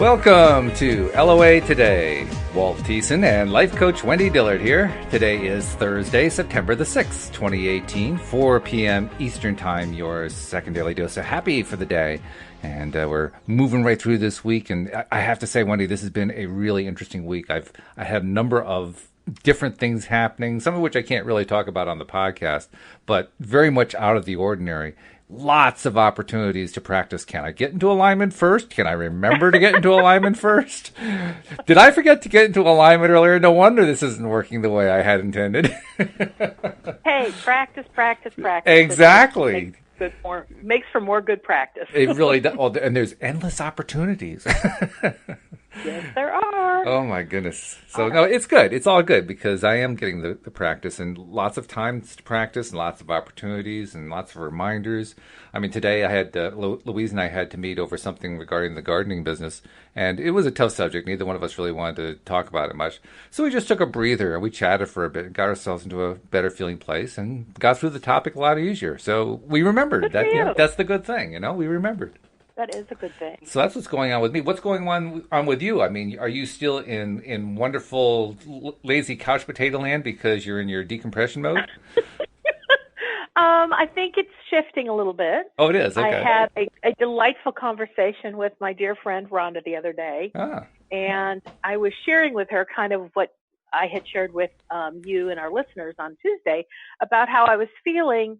Welcome to LOA Today. Walt Thiessen and life coach Wendy Dillard here. Today is Thursday, September the 6th, 2018, 4 p.m. Eastern Time, your second daily dose of happy for the day. And we're moving right through this week. And I have to say, Wendy, this has been a really interesting week. I had a number of different things happening, some of which I can't really talk about on the podcast, but very much out of the ordinary. Lots of opportunities to practice. Can I get into alignment first? Can I remember to get into alignment first? Did I forget to get into alignment earlier? No wonder this isn't working the way I had intended. Hey, practice. Exactly. Makes for more good practice. It really does. Well, and there's endless opportunities. Yes, there are. Oh, my goodness. So, no, it's good. It's all good because I am getting the practice and lots of time to practice and lots of opportunities and lots of reminders. I mean, today I had, Louise and I had to meet over something regarding the gardening business, and it was a tough subject. Neither one of us really wanted to talk about it much. So we just took a breather and we chatted for a bit and got ourselves into a better feeling place and got through the topic a lot easier. So we remembered that. You know, that's the good thing, we remembered. That is a good thing. So that's what's going on with me. What's going on with you? I mean, are you still in wonderful, lazy couch potato land because you're in your decompression mode? I think it's shifting a little bit. Oh, it is? Okay. I had a delightful conversation with my dear friend Rhonda the other day. And I was sharing with her kind of what I had shared with you and our listeners on Tuesday about how I was feeling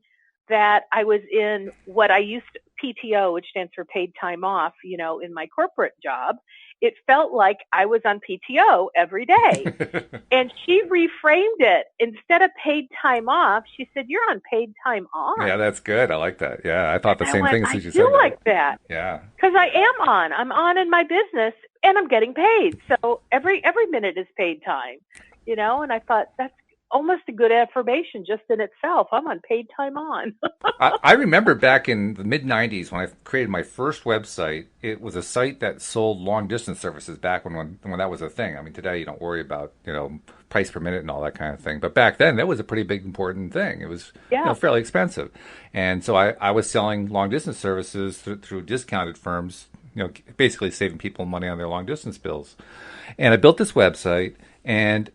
that I was in what I used to, PTO, which stands for paid time off, in my corporate job. It felt like I was on PTO every day. And she reframed it. Instead of paid time off, she said, "You're on paid time off." Yeah, that's good. I like that. Yeah, I thought the same thing as you said. I feel like that. Yeah. Because I'm on in my business and I'm getting paid. So every minute is paid time, and I thought that's almost a good affirmation just in itself. I'm on paid time on. I remember back in the mid-'90s when I created my first website. It was a site that sold long-distance services back when that was a thing. I mean, today you don't worry about, price per minute and all that kind of thing. But back then, that was a pretty big, important thing. It was fairly expensive. And so I was selling long-distance services through discounted firms, basically saving people money on their long-distance bills. And I built this website, and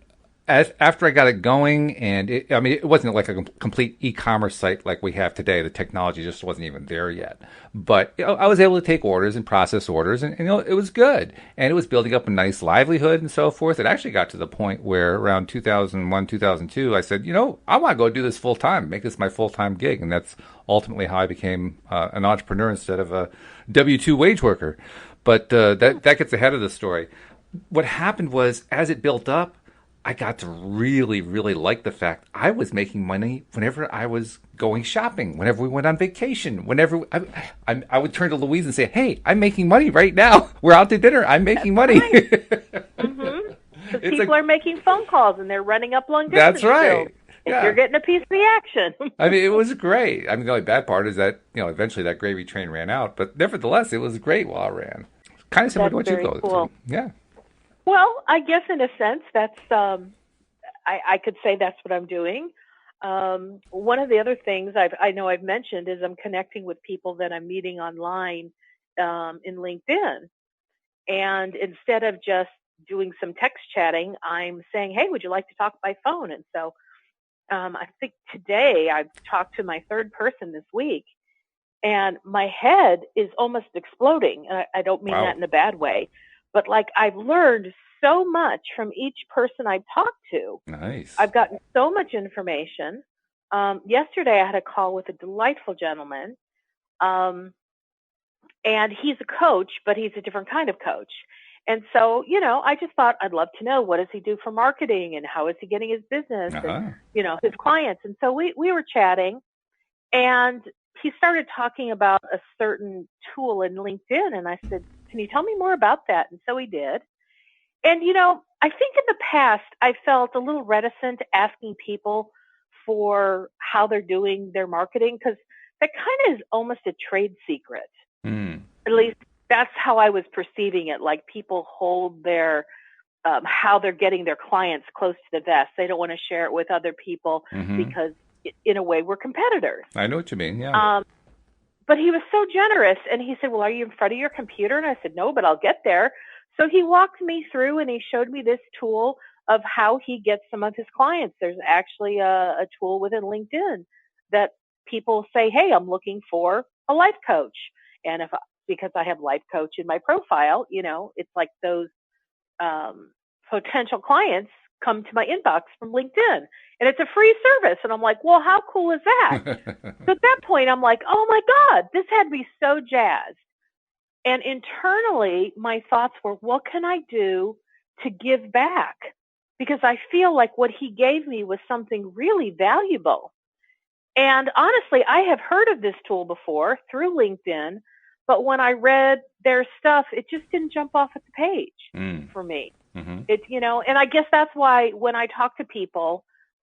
after I got it going, and it wasn't like a complete e-commerce site like we have today. The technology just wasn't even there yet. But I was able to take orders and process orders, and it was good. And it was building up a nice livelihood and so forth. It actually got to the point where around 2001, 2002, I said, I want to go do this full time, make this my full-time gig. And that's ultimately how I became an entrepreneur instead of a W-2 wage worker. But that gets ahead of the story. What happened was, as it built up, I got to really, really like the fact I was making money whenever I was going shopping, whenever we went on vacation, whenever I would turn to Louise and say, "Hey, I'm making money right now. We're out to dinner. I'm making money." Right. Because people are making phone calls and they're running up long distance. That's right. Yeah. You're getting a piece of the action. I mean, it was great. I mean, the only bad part is that, eventually that gravy train ran out. But nevertheless, it was great while it ran. Kind of similar to what you go through. Yeah. Well, I guess in a sense that's, I could say that's what I'm doing. One of the other things I know I've mentioned is I'm connecting with people that I'm meeting online in LinkedIn. And instead of just doing some text chatting, I'm saying, "Hey, would you like to talk by phone?" And so I think today I've talked to my third person this week, and my head is almost exploding. I don't mean that in a bad way. But I've learned so much from each person I've talked to. Nice. I've gotten so much information. Yesterday I had a call with a delightful gentleman. And he's a coach, but he's a different kind of coach. And so, I just thought I'd love to know, what does he do for marketing and how is he getting his business and, his clients. And so we were chatting, and he started talking about a certain tool in LinkedIn. And I said, "Can you tell me more about that?" And so he did. And, I think in the past, I felt a little reticent asking people for how they're doing their marketing, because that kind of is almost a trade secret. At least that's how I was perceiving it. Like, people hold their, how they're getting their clients close to the vest. They don't want to share it with other people because in a way we're competitors. I know what you mean. Yeah. But he was so generous, and he said, "Well, are you in front of your computer?" And I said, "No, but I'll get there." So he walked me through and he showed me this tool of how he gets some of his clients. There's actually a tool within LinkedIn that people say, hey, I'm looking for a life coach. And because I have life coach in my profile, it's like those potential clients come to my inbox from LinkedIn, and it's a free service. And I'm like, well, how cool is that? So at that point, I'm like, oh my God, this had me so jazzed. And internally, my thoughts were, what can I do to give back? Because I feel like what he gave me was something really valuable. And honestly, I have heard of this tool before through LinkedIn, but when I read their stuff, it just didn't jump off at the page for me. Mm-hmm. And I guess that's why when I talk to people,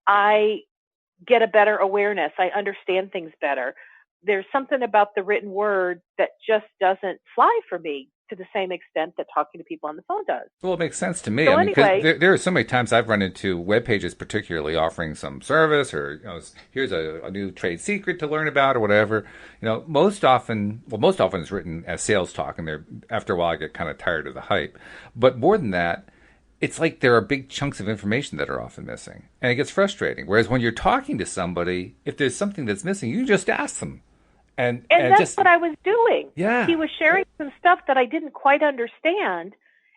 I get a better awareness. I understand things better. There's something about the written word that just doesn't fly for me to the same extent that talking to people on the phone does. Well, it makes sense to me. So I mean, because anyway, there are so many times I've run into web pages, particularly offering some service or, here's a new trade secret to learn about or whatever. Most often it's written as sales talk, and after a while I get kind of tired of the hype. But more than that, it's like there are big chunks of information that are often missing, and it gets frustrating. Whereas when you're talking to somebody, if there's something that's missing, you just ask them. And that's what I was doing. yeah. He was sharing some stuff that I didn't quite understand.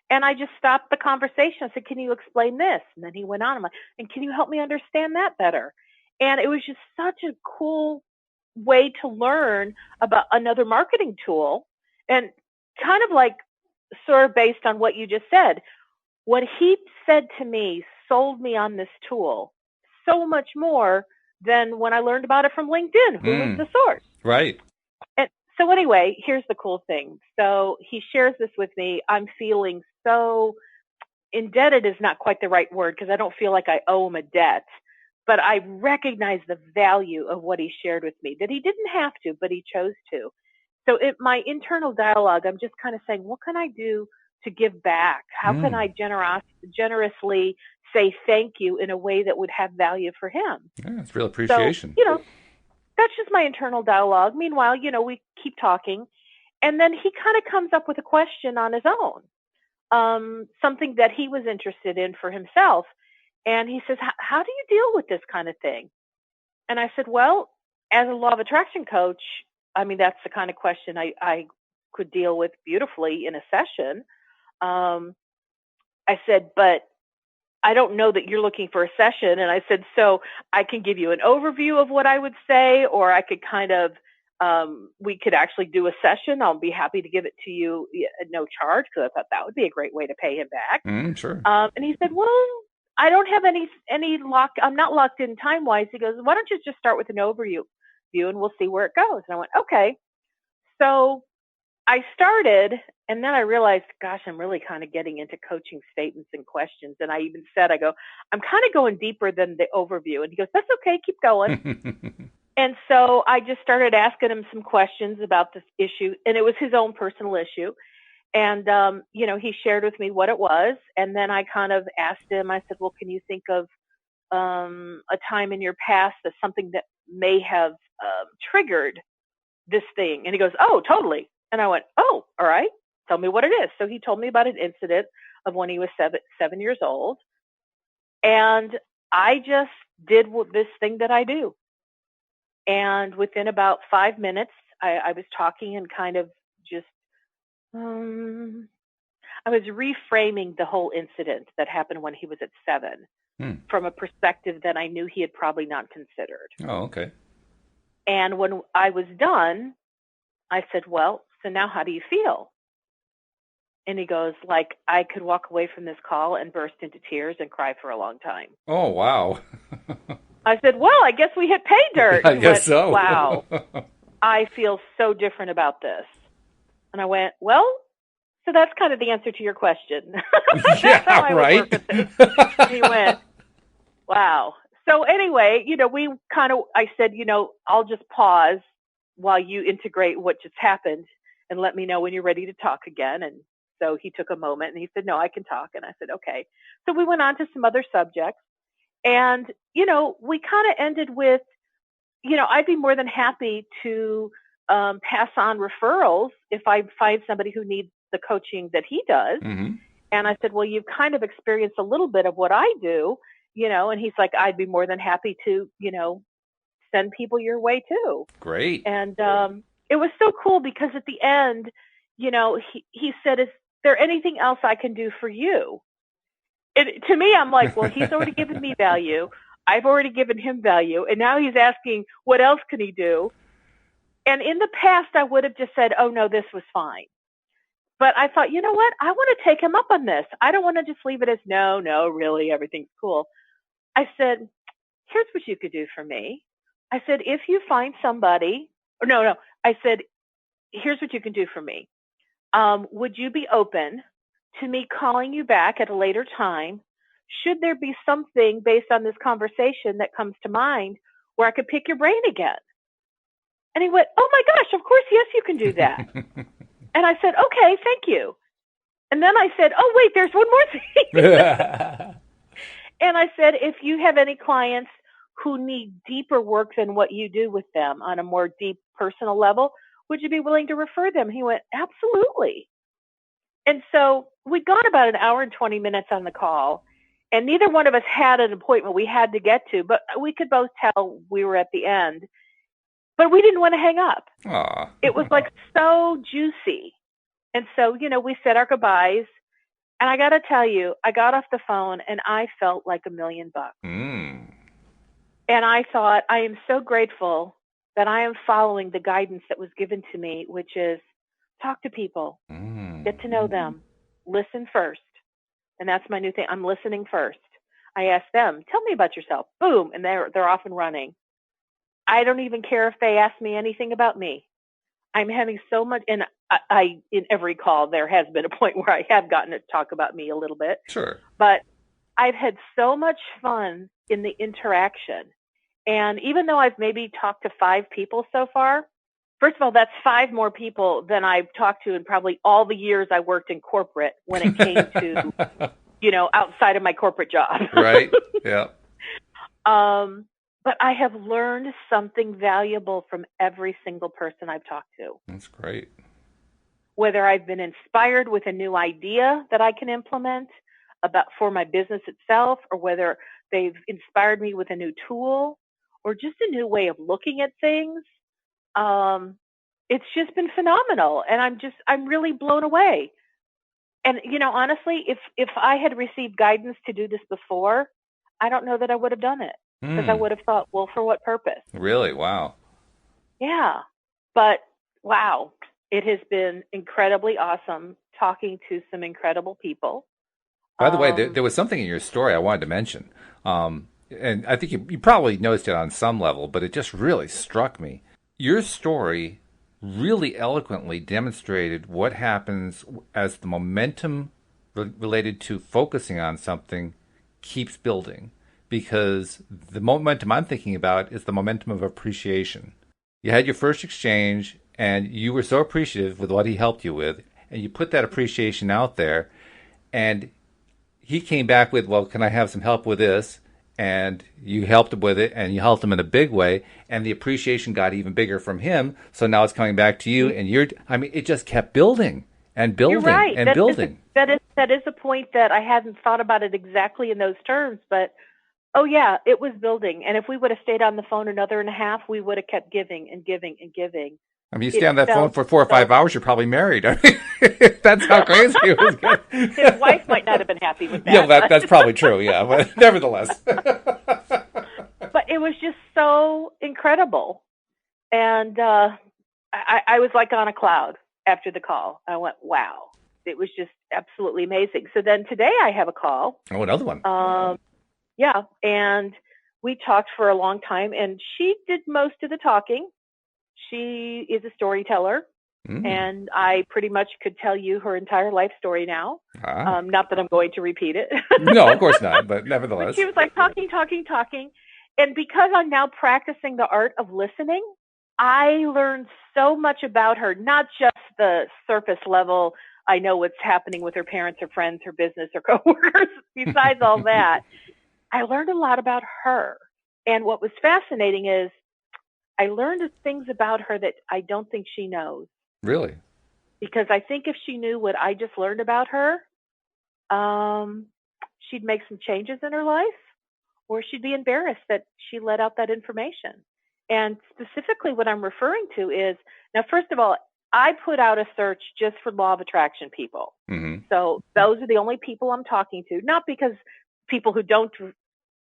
And I just stopped the conversation. I said, can you explain this? And then he went on. I'm like, and can you help me understand that better? And it was just such a cool way to learn about another marketing tool. And kind of like sort of based on what you just said, what he said to me sold me on this tool so much more than when I learned about it from LinkedIn. Who was the source? Right. And so anyway, here's the cool thing. So he shares this with me. I'm feeling so indebted is not quite the right word because I don't feel like I owe him a debt, but I recognize the value of what he shared with me, that he didn't have to, but he chose to. So my internal dialogue, I'm just kind of saying, what can I do to give back? How can I generously say thank you in a way that would have value for him? Yeah, it's real appreciation. So, that's just my internal dialogue. Meanwhile, we keep talking. And then he kind of comes up with a question on his own, something that he was interested in for himself. And he says, how do you deal with this kind of thing? And I said, well, as a law of attraction coach, I mean, that's the kind of question I could deal with beautifully in a session. I said, but I don't know that you're looking for a session. And I said, so I can give you an overview of what I would say, or I could kind of, we could actually do a session. I'll be happy to give it to you at no charge, because I thought that would be a great way to pay him back. Sure. And he said, well, I don't have any lock. I'm not locked in time wise. He goes, why don't you just start with an overview and we'll see where it goes. And I went, okay. So I started, and then I realized, gosh, I'm really kind of getting into coaching statements and questions. And I even said, I'm kind of going deeper than the overview. And he goes, that's okay, keep going. And so I just started asking him some questions about this issue, and it was his own personal issue. And, he shared with me what it was. And then I kind of asked him, I said, well, can you think of a time in your past that's something that may have triggered this thing? And he goes, oh, totally. And I went, oh, all right, tell me what it is. So he told me about an incident of when he was 7 years old. And I just did this thing that I do. And within about 5 minutes, I was talking and kind of just, I was reframing the whole incident that happened when he was at 7 from a perspective that I knew he had probably not considered. Oh, okay. And when I was done, I said, well, so now how do you feel? And he goes, like, I could walk away from this call and burst into tears and cry for a long time. Oh, wow. I said, well, I guess we hit pay dirt. I guess so. Wow. I feel so different about this. And I went, well, so that's kind of the answer to your question. Yeah, right. He went, wow. So anyway, I said, I'll just pause while you integrate what just happened and let me know when you're ready to talk again. And so he took a moment and he said, no, I can talk. And I said, okay. So we went on to some other subjects, and, we kind of ended with, I'd be more than happy to pass on referrals if I find somebody who needs the coaching that he does. Mm-hmm. And I said, well, you've kind of experienced a little bit of what I do, and he's like, I'd be more than happy to, send people your way too. Great. And it was so cool because at the end, he said, is there anything else I can do for you? And to me, I'm like, well, he's already given me value. I've already given him value. And now he's asking, what else can he do? And in the past, I would have just said, oh, no, this was fine. But I thought, you know what? I want to take him up on this. I don't want to just leave it as, no, really, everything's cool. I said, here's what you could do for me. I said, if you find somebody, or no. I said, here's what you can do for me. Would you be open to me calling you back at a later time? Should there be something based on this conversation that comes to mind where I could pick your brain again? And he went, oh my gosh, of course, yes, you can do that. And I said, okay, thank you. And then I said, oh, wait, there's one more thing. And I said, if you have any clients who need deeper work than what you do with them on a more deep personal level, would you be willing to refer them? He went, absolutely. And so we got about an hour and 20 minutes on the call, and neither one of us had an appointment we had to get to, but we could both tell we were at the end. But we didn't want to hang up. Aww. It was like so juicy. And so, we said our goodbyes. And I got to tell you, I got off the phone and I felt like $1 million. Mm. And I thought, I am so grateful that I am following the guidance that was given to me, which is talk to people, get to know them, listen first. And that's my new thing. I'm listening first. I ask them, tell me about yourself. Boom. And they're off and running. I don't even care if they ask me anything about me. I'm having so much, and I in every call, there has been a point where I have gotten to talk about me a little bit. Sure. But I've had so much fun in the interaction. And even though I've maybe talked to 5 people so far, first of all, that's 5 more people than I've talked to in probably all the years I worked in corporate when it came to, outside of my corporate job. Right. Yeah. But I have learned something valuable from every single person I've talked to. That's great. Whether I've been inspired with a new idea that I can implement for my business itself, or whether they've inspired me with a new tool or just a new way of looking at things. It's just been phenomenal. And I'm really blown away. And, honestly, if I had received guidance to do this before, I don't know that I would have done it. Because I would have thought, well, for what purpose? Really? Wow. Yeah. But wow, it has been incredibly awesome talking to some incredible people. By the way, there was something in your story I wanted to mention. And I think you probably noticed it on some level, but it just really struck me. Your story really eloquently demonstrated what happens as the momentum related to focusing on something keeps building. Because the momentum I'm thinking about is the momentum of appreciation. You had your first exchange, and you were so appreciative with what he helped you with, and you put that appreciation out there, and he came back with, well, can I have some help with this? And you helped him with it, and you helped him in a big way, and the appreciation got even bigger from him, so now it's coming back to you, and it just kept building and building. You're right. And building. That is a point that I hadn't thought about it exactly in those terms, but oh, yeah, it was building. And if we would have stayed on the phone another and a half, we would have kept giving and giving and giving. I mean, you stay on that phone for 4 or 5 hours, you're probably married. I mean, that's how crazy it was. His wife might not have been happy with that. Yeah, that's probably true, yeah. But nevertheless. But it was just so incredible. And I was like on a cloud after the call. I went, wow. It was just absolutely amazing. So then today I have a call. Oh, another one. Yeah, and we talked for a long time, and she did most of the talking. She is a storyteller, and I pretty much could tell you her entire life story now. Not that I'm going to repeat it. No, of course not, but nevertheless. But she was like talking. And because I'm now practicing the art of listening, I learned so much about her, not just the surface level, I know what's happening with her parents, her friends, her business, her coworkers. Besides all that, I learned a lot about her. And what was fascinating is I learned things about her that I don't think she knows. Really? because I think if she knew what I just learned about her, she'd make some changes in her life, or she'd be embarrassed that she let out that information. And specifically, what I'm referring to is, now, first of all, I put out a search just for law of attraction people. Mm-hmm. So those are the only people I'm talking to, not because people who don't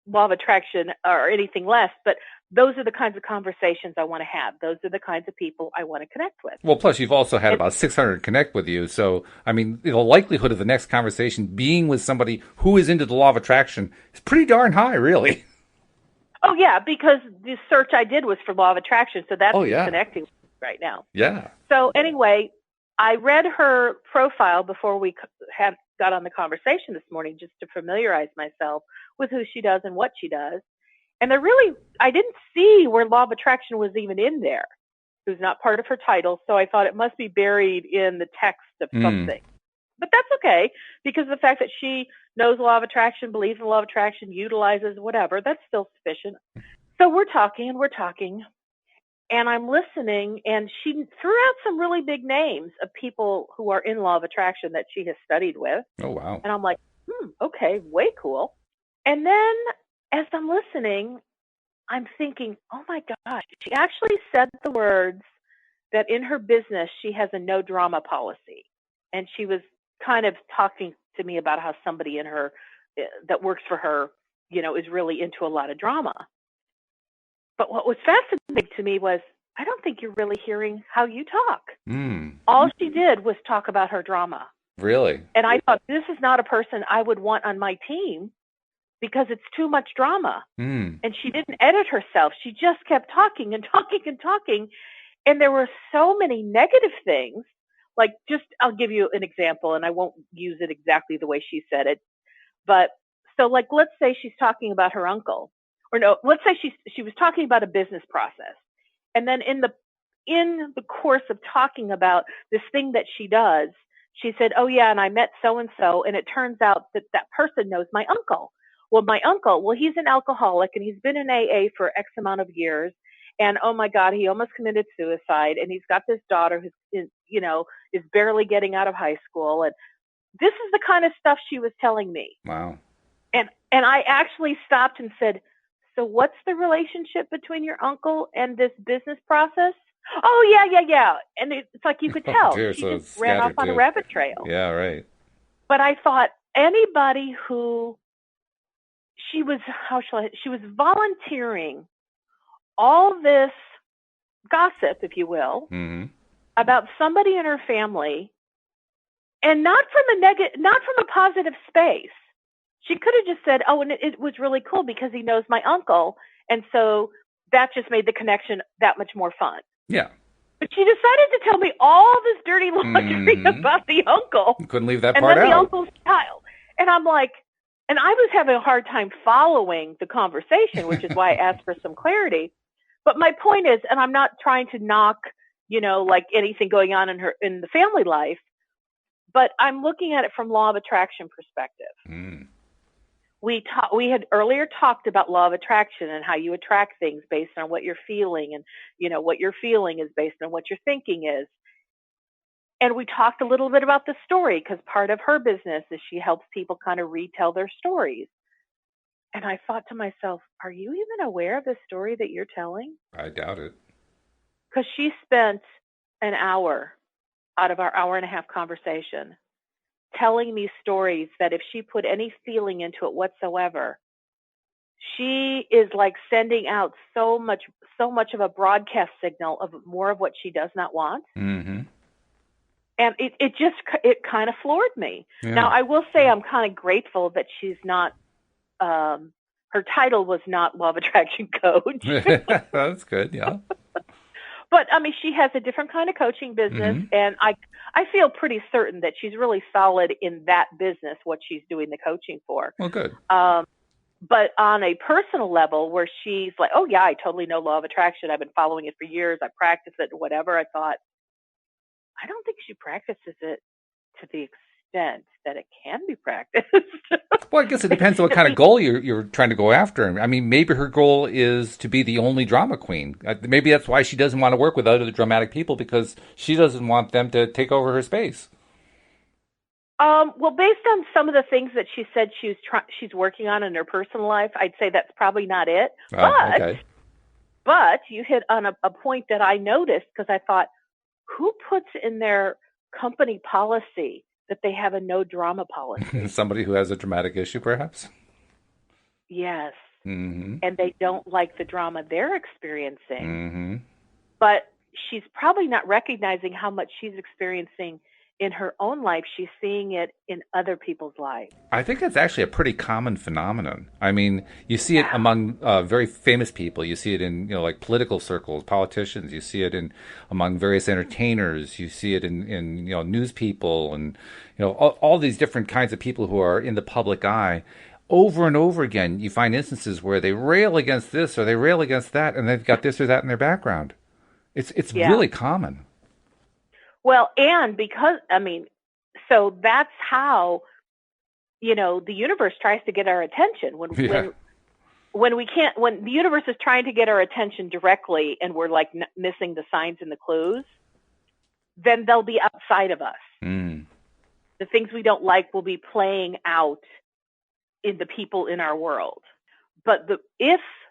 law of attraction or anything less, but those are the kinds of conversations I want to have. Those are the kinds of people I want to connect with. Well, plus you've also had And about 600 connect with you. So, I mean, the likelihood of the next conversation being with somebody who is into the law of attraction is pretty darn high, really. oh yeah, because the search I did was for law of attraction, so that's Oh, who's yeah. connecting right now. Yeah. So anyway, I read her profile before we got on the conversation this morning, just to familiarize myself with who she does and what she does. And I didn't see where law of attraction was even in there. It was not part of her title, so I thought it must be buried in the text of something. But that's okay, because the fact that she knows law of attraction, believes in law of attraction, utilizes whatever, that's still sufficient. So we're talking, and I'm listening, and she threw out some really big names of people who are in law of attraction that she has studied with. Oh, wow. And I'm like, okay, way cool. And then as I'm listening, I'm thinking, oh my gosh, she actually said the words that in her business, she has a no drama policy. And she was kind of talking to me about how somebody in her that works for her, is really into a lot of drama. But what was fascinating to me was, I don't think you're really hearing how you talk. All she did was talk about her drama. Really? And I thought, this is not a person I would want on my team, because it's too much drama. And she didn't edit herself. She just kept talking and talking and talking. And there were so many negative things. Like, I'll give you an example, and I won't use it exactly the way she said it. But so, like, let's say she's talking about her uncle, or no, let's say she was talking about a business process. And then in the course of talking about this thing that she does, she said, oh yeah, and I met so-and-so, and it turns out that person knows my uncle. Well, my uncle, he's an alcoholic, and he's been in AA for X amount of years. And oh my God, he almost committed suicide, and he's got this daughter who's, is barely getting out of high school. And this is the kind of stuff she was telling me. Wow. And I actually stopped and said, so what's the relationship between your uncle and this business process? Oh, yeah. And it's like you could tell. Dear, she so just ran off on a rabbit trail. Yeah, right. But I thought anybody who she was volunteering all this gossip, if you will, about somebody in her family, and not from a positive space. She could have just said, oh, and it was really cool because he knows my uncle, and so that just made the connection that much more fun. Yeah. But she decided to tell me all this dirty laundry about the uncle. You couldn't leave that and part then out. The uncle's child. And I'm like, and I was having a hard time following the conversation, which is why I asked for some clarity. But my point is, and I'm not trying to knock, like anything going on in the family life, but I'm looking at it from law of attraction perspective. We had earlier talked about law of attraction and how you attract things based on what you're feeling, and what you're feeling is based on what your thinking is. And we talked a little bit about the story, because part of her business is she helps people kind of retell their stories. And I thought to myself, are you even aware of the story that you're telling? I doubt it. Because she spent an hour out of our hour and a half conversation telling me stories that if she put any feeling into it whatsoever, she is like sending out so much of a broadcast signal of more of what she does not want. And it kind of floored me. Yeah. Now, I will say I'm kind of grateful that she's not, her title was not Law of Attraction Coach. That's good, yeah. But, I mean, she has a different kind of coaching business, and I feel pretty certain that she's really solid in that business, what she's doing the coaching for. Well, good. But on a personal level, where she's like, oh, yeah, I totally know Law of Attraction. I've been following it for years. I practice it, whatever. I thought, I don't think she practices it to the extent that it can be practiced. Well, I guess it depends on what kind of goal you're trying to go after. I mean, maybe her goal is to be the only drama queen. Maybe that's why she doesn't want to work with other dramatic people, because she doesn't want them to take over her space. Well, based on some of the things that she said she's working on in her personal life, I'd say that's probably not it. Oh, okay. But you hit on a point that I noticed, because I thought, who puts in their company policy that they have a no drama policy? Somebody who has a dramatic issue, perhaps? Yes. Mm-hmm. And they don't like the drama they're experiencing. Mm-hmm. But she's probably not recognizing how much she's experiencing in her own life. She's seeing it in other people's lives. I think it's actually a pretty common phenomenon. I mean, you see it among very famous people. You see it in, like political circles, politicians. You see it among various entertainers. You see it in news people, and all these different kinds of people who are in the public eye. Over and over again, you find instances where they rail against this or they rail against that, and they've got this or that in their background. It's really common. Well, and because, so that's how, the universe tries to get our attention when the universe is trying to get our attention directly and we're like missing the signs and the clues, then they'll be outside of us. Mm. The things we don't like will be playing out in the people in our world. But so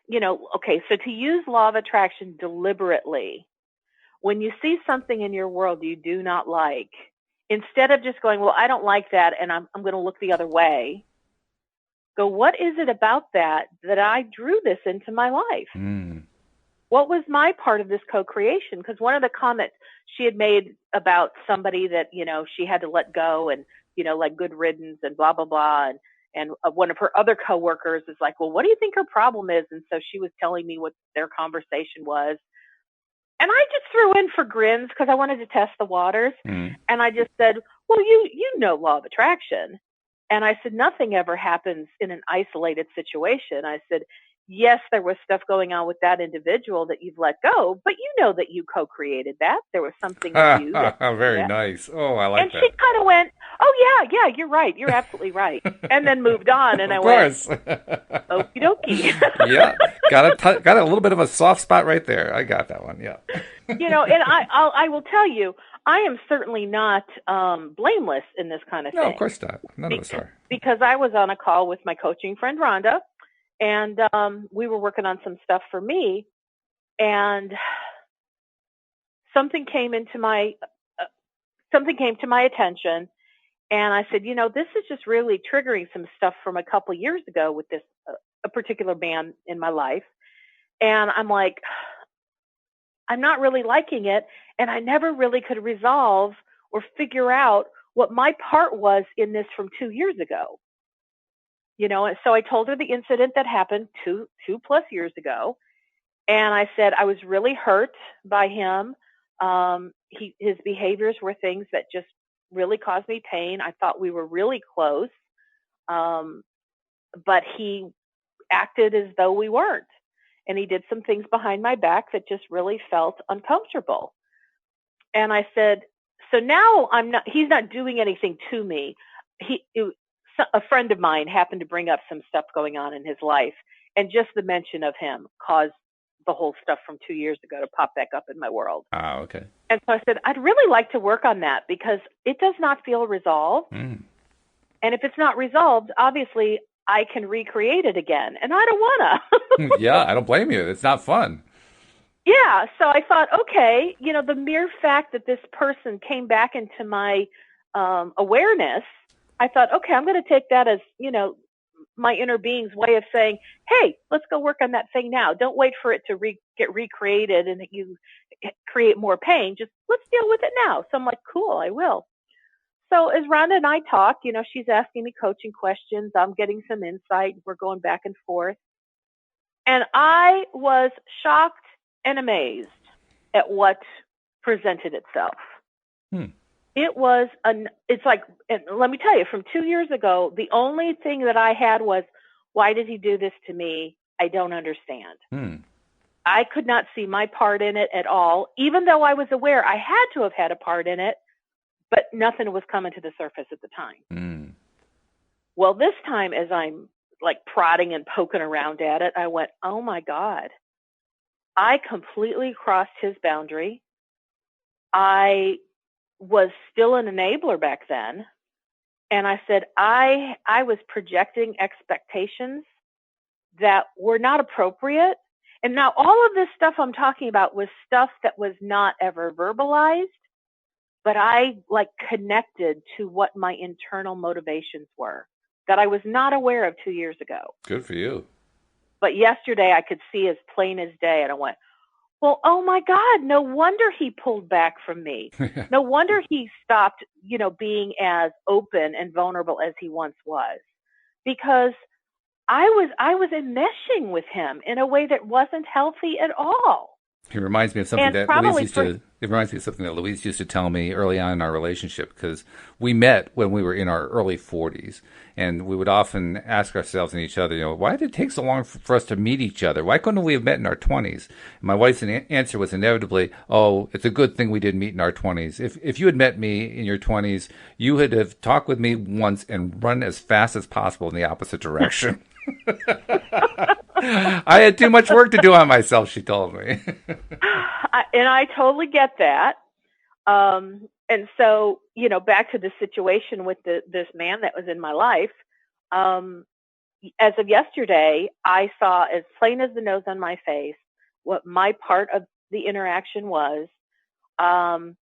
to use law of attraction deliberately, when you see something in your world you do not like, instead of just going, well, I don't like that, and I'm going to look the other way, go, what is it about that I drew this into my life? Mm. What was my part of this co-creation? Because one of the comments she had made about somebody that, she had to let go and, like good riddance and blah, blah, blah. And one of her other coworkers is like, well, what do you think her problem is? And so she was telling me what their conversation was. And I just threw in for grins because I wanted to test the waters. Mm. And I just said, well, you know law of attraction. And I said, nothing ever happens in an isolated situation. I said, yes, there was stuff going on with that individual that you've let go, but you know that you co-created that. There was something in you. Very nice. Oh, I like that. And she kind of went, oh, yeah, you're right. You're absolutely right. And then moved on. And of I course. went, okie dokie. Yeah. Got a little bit of a soft spot right there. I got that one. Yeah. And I will tell you, I am certainly not blameless in this kind of thing. No, of course not. None of us are. Because I was on a call with my coaching friend, Rhonda, and we were working on some stuff for me, and something came to my attention, and I said, this is just really triggering some stuff from a couple of years ago with this a particular man in my life, and I'm like, I'm not really liking it, and I never really could resolve or figure out what my part was in this from 2 years ago. And so I told her the incident that happened two plus years ago. And I said, I was really hurt by him. His behaviors were things that just really caused me pain. I thought we were really close. But he acted as though we weren't. And he did some things behind my back that just really felt uncomfortable. And I said, so now he's not doing anything to me. A friend of mine happened to bring up some stuff going on in his life, and just the mention of him caused the whole stuff from 2 years ago to pop back up in my world. Oh, okay. And so I said, I'd really like to work on that because it does not feel resolved. Mm. And if it's not resolved, obviously I can recreate it again, and I don't want to. Yeah, I don't blame you. It's not fun. Yeah, so I thought, okay, the mere fact that this person came back into my awareness, I thought, okay, I'm going to take that as, my inner being's way of saying, hey, let's go work on that thing now. Don't wait for it to get recreated and that you create more pain. Just let's deal with it now. So I'm like, cool, I will. So as Rhonda and I talk, she's asking me coaching questions. I'm getting some insight. We're going back and forth. And I was shocked and amazed at what presented itself. It was it's like, and let me tell you, from 2 years ago, the only thing that I had was, why did he do this to me? I don't understand. I could not see my part in it at all, even though I was aware I had to have had a part in it, but nothing was coming to the surface at the time. Well, this time as I'm like prodding and poking around at it, I went, oh my God, I completely crossed his boundary. I was still an enabler back then. And I said, I was projecting expectations that were not appropriate. And now all of this stuff I'm talking about was stuff that was not ever verbalized, but I like connected to what my internal motivations were that I was not aware of 2 years ago. Good for you. But yesterday I could see as plain as day, and I went, well, oh my God, no wonder he pulled back from me. No wonder he stopped, being as open and vulnerable as he once was, because I was enmeshing with him in a way that wasn't healthy at all. It reminds me of something that Louise used to tell me early on in our relationship, because we met when we were in our early 40s, and we would often ask ourselves and each other, why did it take so long for us to meet each other? Why couldn't we have met in our 20s? And my wife's answer was inevitably, oh, it's a good thing we didn't meet in our 20s. If you had met me in your 20s, you would have talked with me once and run as fast as possible in the opposite direction. I had too much work to do on myself, she told me. And I totally get that. And so, back to the situation with this man that was in my life, as of yesterday, I saw as plain as the nose on my face what my part of the interaction was.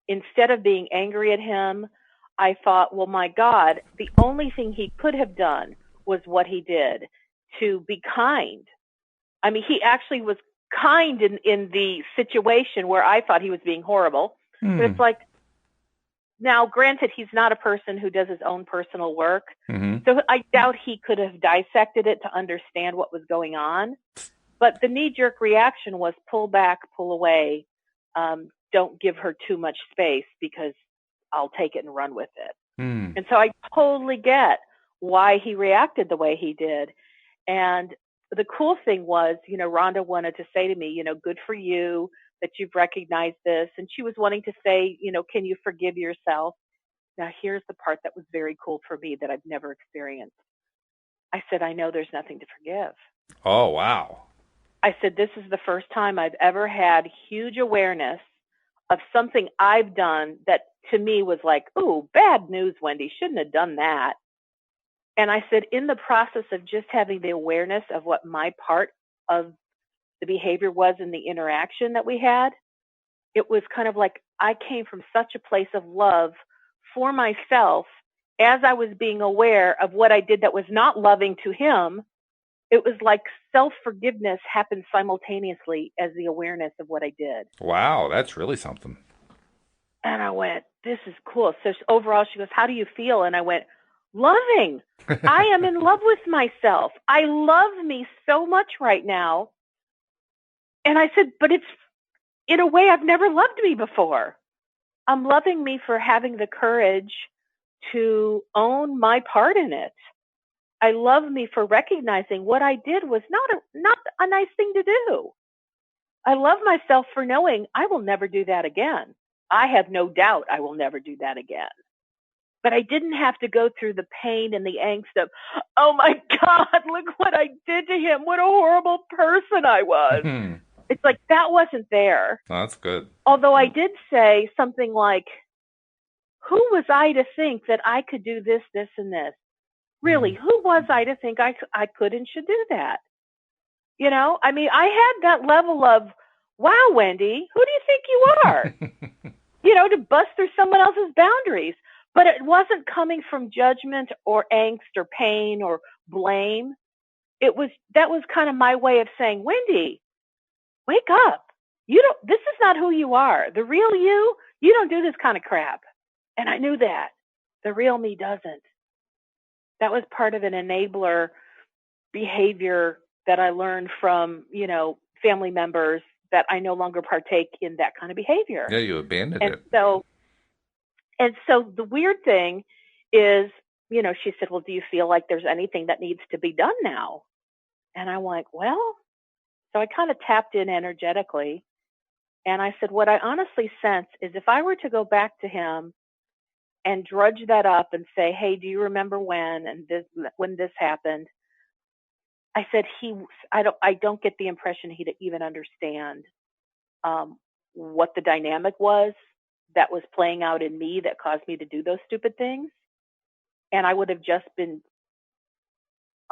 Instead of being angry at him, I thought, well, my God, the only thing he could have done was what he did, to be kind. I mean, he actually was kind in the situation where I thought he was being horrible. But it's like, now granted, he's not a person who does his own personal work. Mm-hmm. So I doubt he could have dissected it to understand what was going on. But the knee-jerk reaction was pull back, pull away. Don't give her too much space because I'll take it and run with it. And so I totally get why he reacted the way he did. And the cool thing was, Rhonda wanted to say to me, good for you that you've recognized this. And she was wanting to say, can you forgive yourself? Now, here's the part that was very cool for me that I've never experienced. I said, I know there's nothing to forgive. Oh, wow. I said, this is the first time I've ever had huge awareness of something I've done that to me was like, ooh, bad news, Wendy, shouldn't have done that. And I said, in the process of just having the awareness of what my part of the behavior was in the interaction that we had, it was kind of like I came from such a place of love for myself as I was being aware of what I did that was not loving to him. It was like self-forgiveness happened simultaneously as the awareness of what I did. Wow, that's really something. And I went, this is cool. So overall, she goes, how do you feel? And I went, loving. I am in love with myself. I love me so much right now. And I said, but it's in a way I've never loved me before. I'm loving me for having the courage to own my part in it. I love me for recognizing what I did was not a nice thing to do. I love myself for knowing I will never do that again. I have no doubt I will never do that again. But I didn't have to go through the pain and the angst of, oh my God, look what I did to him. What a horrible person I was. It's like that wasn't there. Oh, that's good. Although I did say something like, who was I to think that I could do this, this, and this? Really, who was I to think I could and should do that? I mean, I had that level of, wow, Wendy, who do you think you are? To bust through someone else's boundaries. But it wasn't coming from judgment or angst or pain or blame. That was kind of my way of saying, Wendy, wake up. This is not who you are. The real you don't do this kind of crap. And I knew that. The real me doesn't. That was part of an enabler behavior that I learned from, family members that I no longer partake in that kind of behavior. Yeah, you abandoned it. And so the weird thing is, she said, well, do you feel like there's anything that needs to be done now? And I'm like, well, so I kind of tapped in energetically. And I said, what I honestly sense is if I were to go back to him and drudge that up and say, hey, do you remember when this happened? I said, I don't get the impression he'd even understand what the dynamic was that was playing out in me that caused me to do those stupid things. And I would have just been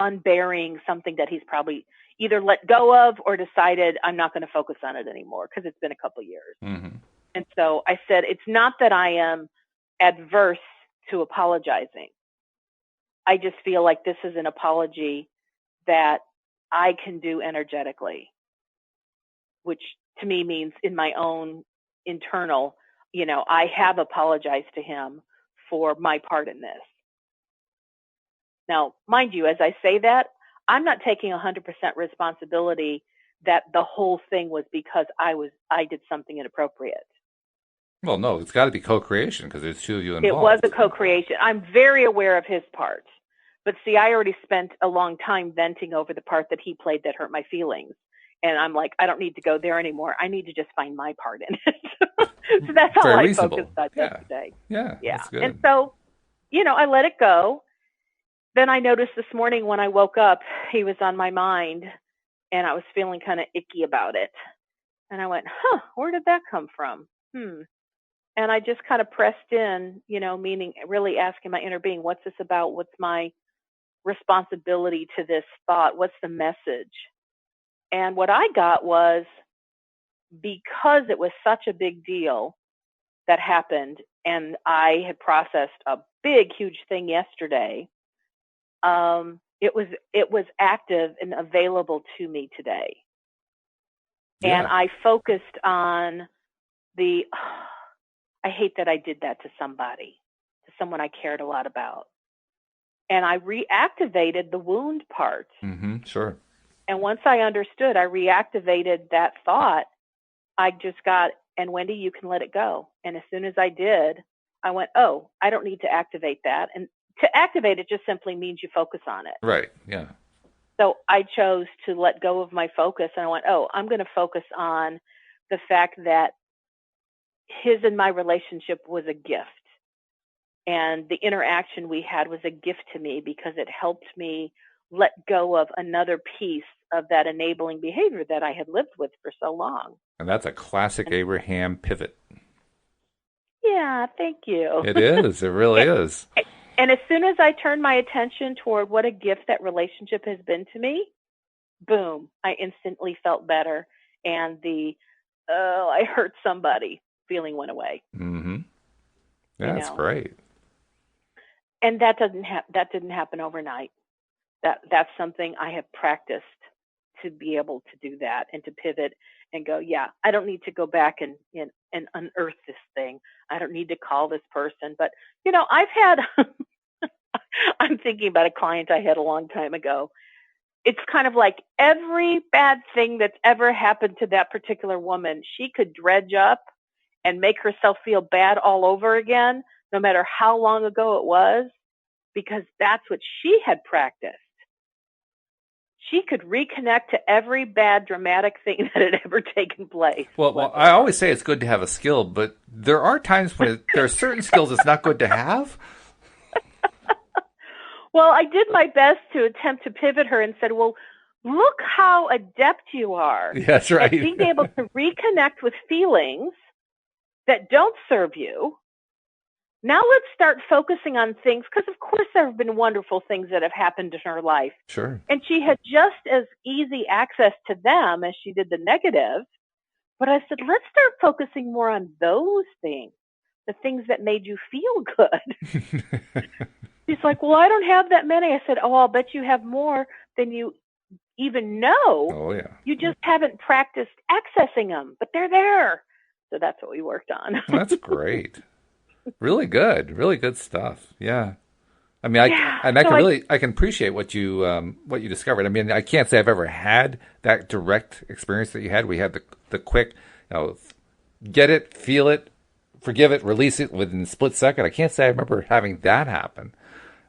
unbearing something that he's probably either let go of or decided I'm not going to focus on it anymore because it's been a couple of years. Mm-hmm. And so I said, it's not that I am adverse to apologizing. I just feel like this is an apology that I can do energetically, which to me means in my own internal, I have apologized to him for my part in this. Now, mind you, as I say that, I'm not taking 100% responsibility that the whole thing was because I did something inappropriate. Well, no, it's got to be co-creation because there's two of you involved. It was a co-creation. I'm very aware of his part. But see, I already spent a long time venting over the part that he played that hurt my feelings. And I'm like, I don't need to go there anymore. I need to just find my part in it. So that's how I focused on yesterday. Yeah. That's good. And so, I let it go. Then I noticed this morning when I woke up, he was on my mind and I was feeling kind of icky about it. And I went, where did that come from? And I just kind of pressed in, meaning really asking my inner being, what's this about? What's my responsibility to this thought? What's the message? And what I got was, because it was such a big deal that happened and I had processed a big, huge thing yesterday, it was active and available to me today. Yeah. And I focused on I hate that I did that to somebody, to someone I cared a lot about. And I reactivated the wound part. Mm-hmm, sure. And once I understood, I reactivated that thought. I just got, and Wendy, you can let it go. And as soon as I did, I went, oh, I don't need to activate that. And to activate it just simply means you focus on it. Right, yeah. So I chose to let go of my focus. And I went, oh, I'm going to focus on the fact that his and my relationship was a gift. And the interaction we had was a gift to me because it helped me let go of another piece of that enabling behavior that I had lived with for so long. And that's a classic Abraham pivot. Yeah, thank you. It is. It really is. And as soon as I turned my attention toward what a gift that relationship has been to me, boom, I instantly felt better. And I hurt somebody feeling went away. Mm-hmm. Yeah, that's great. And that didn't happen overnight. That's something I have practiced to be able to do that and to pivot and go, yeah, I don't need to go back and unearth this thing. I don't need to call this person. But, I've had, I'm thinking about a client I had a long time ago. It's kind of like every bad thing that's ever happened to that particular woman, she could dredge up and make herself feel bad all over again, no matter how long ago it was, because that's what she had practiced. She could reconnect to every bad, dramatic thing that had ever taken place. Well, I always say it's good to have a skill, but there are times when there are certain skills it's not good to have. Well, I did my best to attempt to pivot her and said, well, look how adept you are. That's right. At being able to reconnect with feelings that don't serve you. Now let's start focusing on things, because of course there have been wonderful things that have happened in her life. Sure. And she had just as easy access to them as she did the negative. But I said, let's start focusing more on those things, the things that made you feel good. She's like, well, I don't have that many. I said, oh, I'll bet you have more than you even know. Oh, yeah. You just haven't practiced accessing them, but they're there. So that's what we worked on. That's great. Really good stuff. Yeah. I mean, I can appreciate what you discovered. I mean, I can't say I've ever had that direct experience that you had. We had the quick, get it, feel it, forgive it, release it within a split second. I can't say I remember having that happen.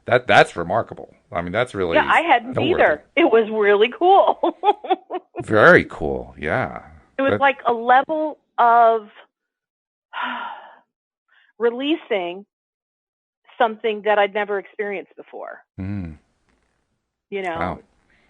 That's remarkable. I mean, that's really I hadn't either. It was really cool. Very cool. Yeah. It was like a level of releasing something that I'd never experienced before. Mm. You know, Wow.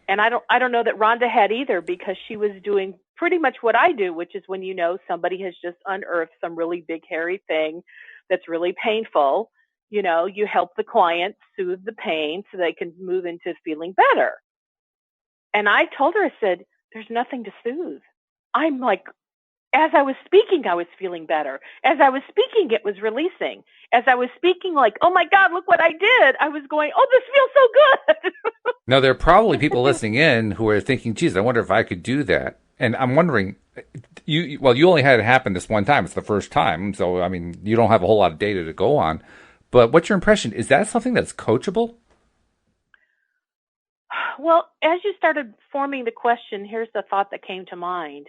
and I don't know that Rhonda had either, because she was doing pretty much what I do, which is when you know somebody has just unearthed some really big hairy thing that's really painful, you know, you help the client soothe the pain so they can move into feeling better. And I told her, I said, there's nothing to soothe. I'm like, as I was speaking, I was feeling better. As I was speaking, it was releasing. As I was speaking, like, oh my God, look what I did, I was going, oh, this feels so good. Now, there are probably people listening in who are thinking, geez, I wonder if I could do that. And I'm wondering, you only had it happen this one time. It's the first time. So, I mean, you don't have a whole lot of data to go on. But what's your impression? Is that something that's coachable? Well, as you started forming the question, here's the thought that came to mind.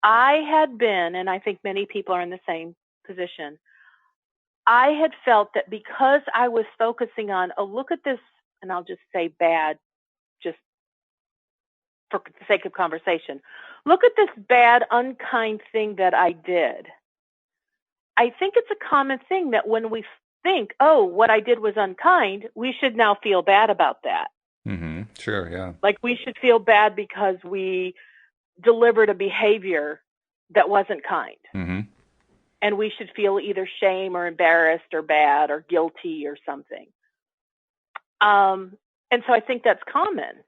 I had been, and I think many people are in the same position, I had felt that because I was focusing on, oh, look at this, and I'll just say bad, just for the sake of conversation, look at this bad, unkind thing that I did. I think it's a common thing that when we think, oh, what I did was unkind, we should now feel bad about that. Mm-hmm. Sure, yeah. Like we should feel bad because we delivered a behavior that wasn't kind. Mm-hmm. And we should feel either shame or embarrassed or bad or guilty or something. And so I think that's common.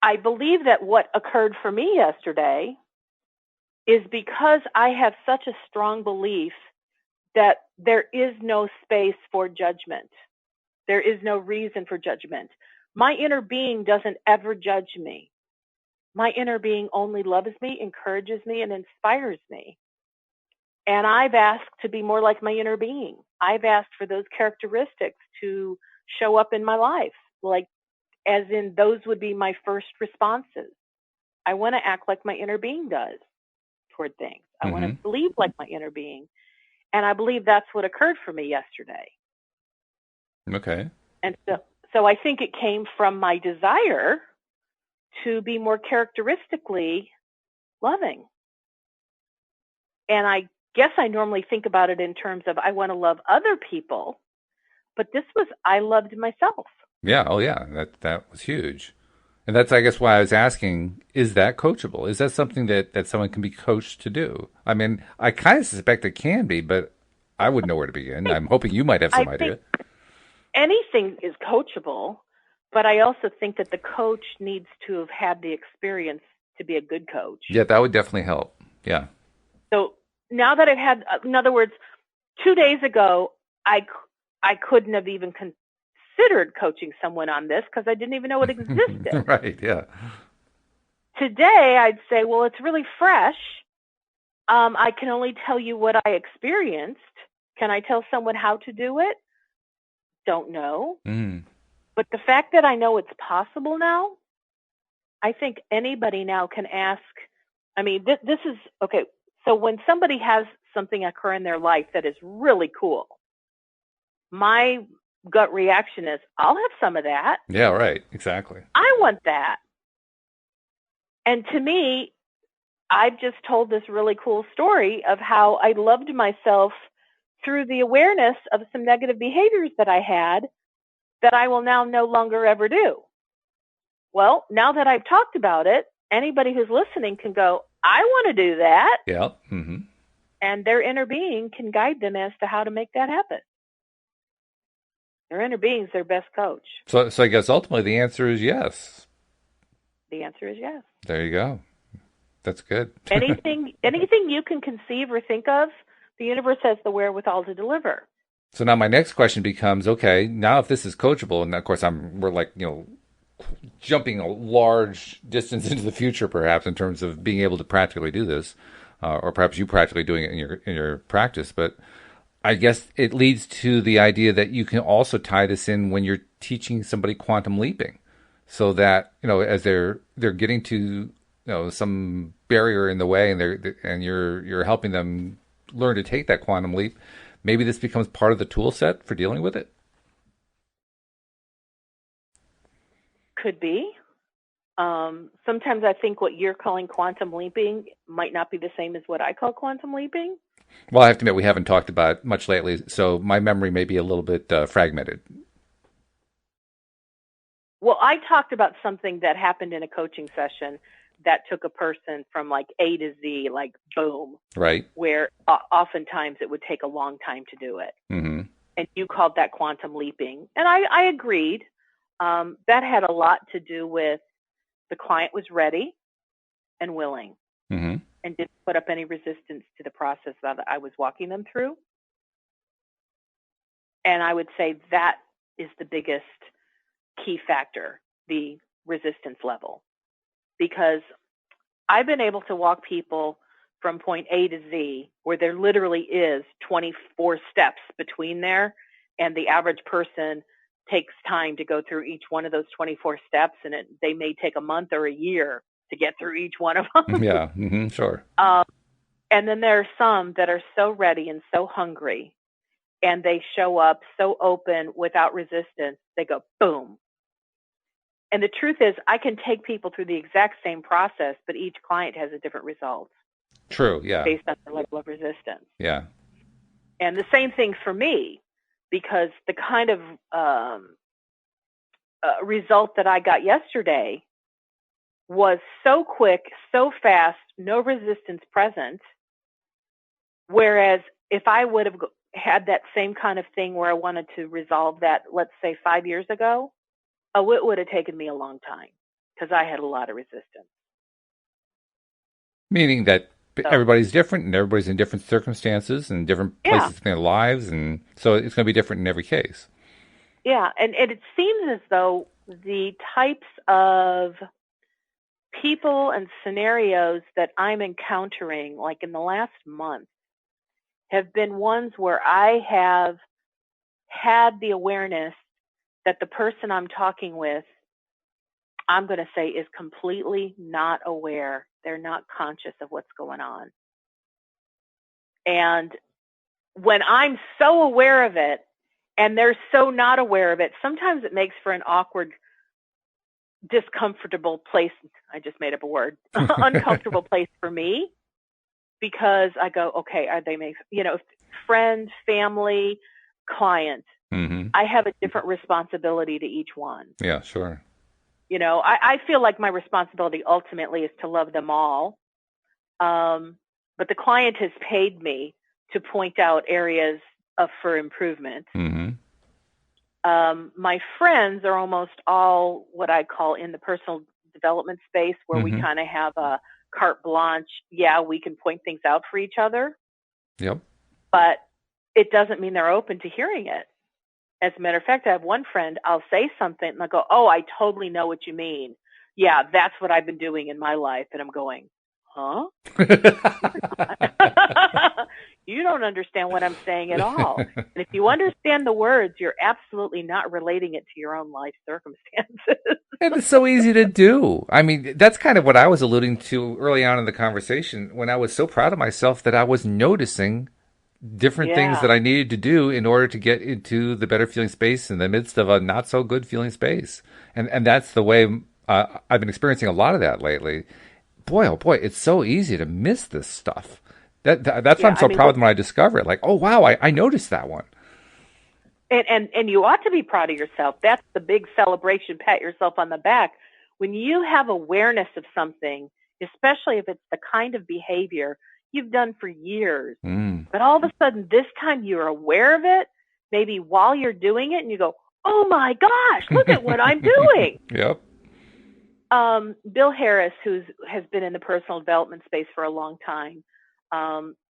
I believe that what occurred for me yesterday is because I have such a strong belief that there is no space for judgment. There is no reason for judgment. My inner being doesn't ever judge me. My inner being only loves me, encourages me, and inspires me. And I've asked to be more like my inner being. I've asked for those characteristics to show up in my life, like as in those would be my first responses. I want to act like my inner being does toward things. I want to believe like my inner being. And I believe that's what occurred for me yesterday. Okay. And so I think it came from my desire to be more characteristically loving. And I guess I normally think about it in terms of I want to love other people, but this was I loved myself. Yeah. Oh, yeah. That was huge. And that's, I guess, why I was asking, is that coachable? Is that something that someone can be coached to do? I mean, I kind of suspect it can be, but I wouldn't know where to begin. I'm hoping you might have some idea. Anything is coachable, but I also think that the coach needs to have had the experience to be a good coach. Yeah, that would definitely help. Yeah. So now that I've had, in other words, 2 days ago, I couldn't have even considered coaching someone on this because I didn't even know it existed. Right, yeah. Today, I'd say, well, it's really fresh. I can only tell you what I experienced. Can I tell someone how to do it? Don't know. But the fact that I know it's possible now, I think anybody now can ask. I mean, this is, okay, so when somebody has something occur in their life that is really cool, my gut reaction is, I'll have some of that. Yeah, right, exactly. I want that. And to me, I've just told this really cool story of how I loved myself through the awareness of some negative behaviors that I had that I will now no longer ever do. Well, now that I've talked about it, anybody who's listening can go, I want to do that. Yeah. And their inner being can guide them as to how to make that happen. Their inner being is their best coach. So I guess ultimately the answer is yes. The answer is yes. There you go. That's good. Anything you can conceive or think of, the universe has the wherewithal to deliver. So now my next question becomes, okay, now if this is coachable, and of course we're like, jumping a large distance into the future, perhaps in terms of being able to practically do this, or perhaps you practically doing it in your practice. But I guess it leads to the idea that you can also tie this in when you're teaching somebody quantum leaping, so that as they're getting to some barrier in the way, and you're helping them learn to take that quantum leap. Maybe this becomes part of the tool set for dealing with it. Could be. Sometimes I think what you're calling quantum leaping might not be the same as what I call quantum leaping. Well, I have to admit we haven't talked about it much lately, so my memory may be a little bit fragmented. Well, I talked about something that happened in a coaching session that took a person from like A to Z, like boom, Right. where oftentimes it would take a long time to do it. Mm-hmm. And you called that quantum leaping. And I agreed. That had a lot to do with the client was ready and willing Mm-hmm. and didn't put up any resistance to the process that I was walking them through. And I would say that is the biggest key factor, the resistance level, because I've been able to walk people from point A to Z where there literally is 24 steps between there, and the average person takes time to go through each one of those 24 steps, and they may take a month or a year to get through each one of them. Yeah. Mm-hmm. Sure. And then there are some that are so ready and so hungry, and they show up so open without resistance, they go boom. And the truth is, I can take people through the exact same process, but each client has a different result True. Yeah. based on their level of resistance. Yeah. And the same thing for me, because the kind of result that I got yesterday was so quick, so fast, no resistance present. Whereas if I would have had that same kind of thing where I wanted to resolve that, let's say 5 years ago, it would have taken me a long time because I had a lot of resistance. Meaning that So, everybody's different and everybody's in different circumstances and different yeah, places in their lives, and so it's going to be different in every case. yeah. And it seems as though the types of people and scenarios that I'm encountering, like in the last month, have been ones where I have had the awareness that the person I'm talking with, I'm going to say, is completely not aware. They're not conscious of what's going on. And when I'm so aware of it and they're so not aware of it, sometimes it makes for an awkward, discomfortable place. I just made up a word, uncomfortable place for me, because I go, okay, are they friend, family, client? Mm-hmm. I have a different responsibility to each one. Yeah. Sure. I feel like my responsibility ultimately is to love them all. But the client has paid me to point out areas for improvement. Mm-hmm. My friends are almost all what I call in the personal development space, where we Mm-hmm. kind of have a carte blanche. Yeah, we can point things out for each other, Yep. but it doesn't mean they're open to hearing it. As a matter of fact, I have one friend, I'll say something and I go, oh, I totally know what you mean. Yeah, that's what I've been doing in my life. And I'm going, huh? You don't understand what I'm saying at all. And if you understand the words, you're absolutely not relating it to your own life circumstances. And it's so easy to do. I mean, that's kind of what I was alluding to early on in the conversation when I was so proud of myself that I was noticing different things Yeah. that I needed to do in order to get into the better feeling space in the midst of a not so good feeling space. And that's the way I've been experiencing a lot of that lately. Boy, oh boy, it's so easy to miss this stuff. That's why Yeah. I'm so proud when I discover it. Like, oh wow, I noticed that one. And you ought to be proud of yourself. That's the big celebration. Pat yourself on the back. When you have awareness of something, especially if it's the kind of behavior you've done for years, Mm. but all of a sudden this time you're aware of it, maybe while you're doing it, and you go, oh my gosh, look at what I'm doing. Yep. Bill Harris, who has been in the personal development space for a long time,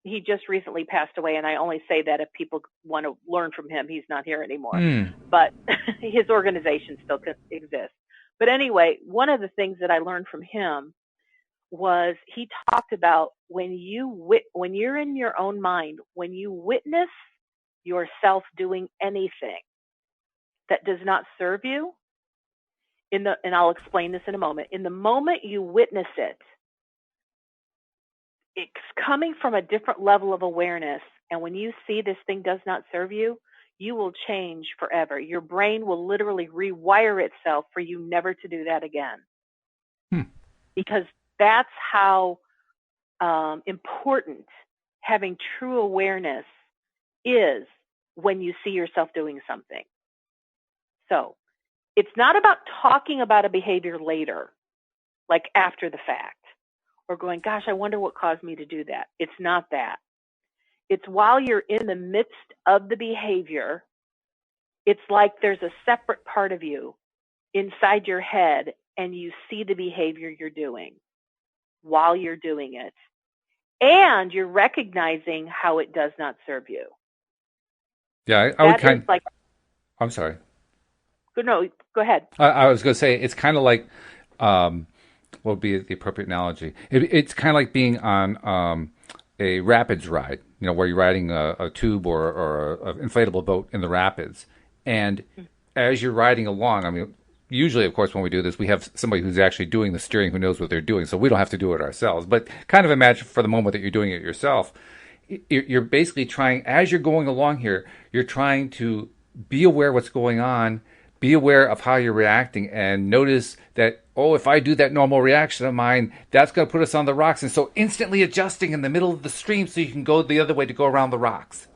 he just recently passed away, and I only say that if people want to learn from him. He's not here anymore, Mm. but his organization still exists. But anyway, one of the things that I learned from him was he talked about when you're in your own mind, when you witness yourself doing anything that does not serve you, and I'll explain this in a moment. In the moment you witness it, it's coming from a different level of awareness. And when you see this thing does not serve you, you will change forever. Your brain will literally rewire itself for you never to do that again. Hmm. Because that's how important having true awareness is when you see yourself doing something. So it's not about talking about a behavior later, like after the fact, or going, gosh, I wonder what caused me to do that. It's not that. It's while you're in the midst of the behavior, it's like there's a separate part of you inside your head and you see the behavior you're doing while you're doing it. And you're recognizing how it does not serve you. Yeah, I would That is like, I'm sorry. no, go ahead. I was going to say it's kind of like, what would be the appropriate analogy? It's kind of like being on a rapids ride, where you're riding a tube or an inflatable boat in the rapids. And as you're riding along, I mean, usually, of course, when we do this, we have somebody who's actually doing the steering who knows what they're doing, so we don't have to do it ourselves. But kind of imagine for the moment that you're doing it yourself. You're basically trying, as you're going along here, you're trying to be aware of what's going on, be aware of how you're reacting, and notice that, if I do that normal reaction of mine, that's going to put us on the rocks. And so instantly adjusting in the middle of the stream so you can go the other way to go around the rocks.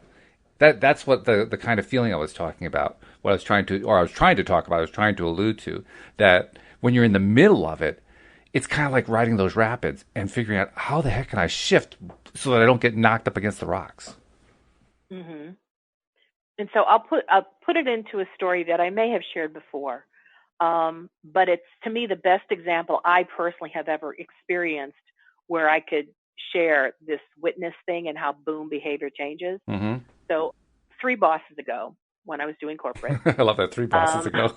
That's what the kind of feeling I was talking about, what I was trying to talk about, I was trying to allude to, that when you're in the middle of it, it's kind of like riding those rapids and figuring out how the heck can I shift so that I don't get knocked up against the rocks. Mm-hmm. And so I'll put it into a story that I may have shared before, but it's, to me, the best example I personally have ever experienced where I could share this witness thing and how boom, behavior changes. Mm-hmm. So 3 bosses ago, when I was doing corporate. I love that, 3 bosses ago.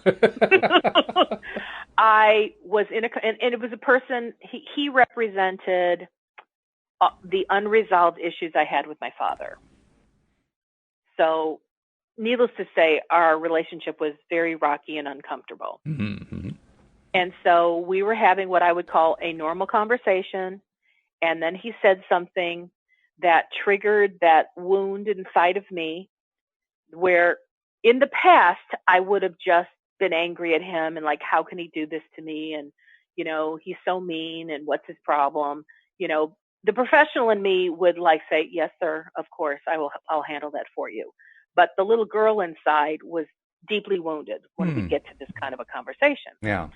I was and it was a person, he represented the unresolved issues I had with my father. So needless to say, our relationship was very rocky and uncomfortable. Mm-hmm. And so we were having what I would call a normal conversation. And then he said something that triggered that wound inside of me, where in the past, I would have just been angry at him and like, how can he do this to me? And, he's so mean, and what's his problem? The professional in me would like say, yes, sir, of course, I'll handle that for you. But the little girl inside was deeply wounded when we get to this kind of a conversation. Yeah.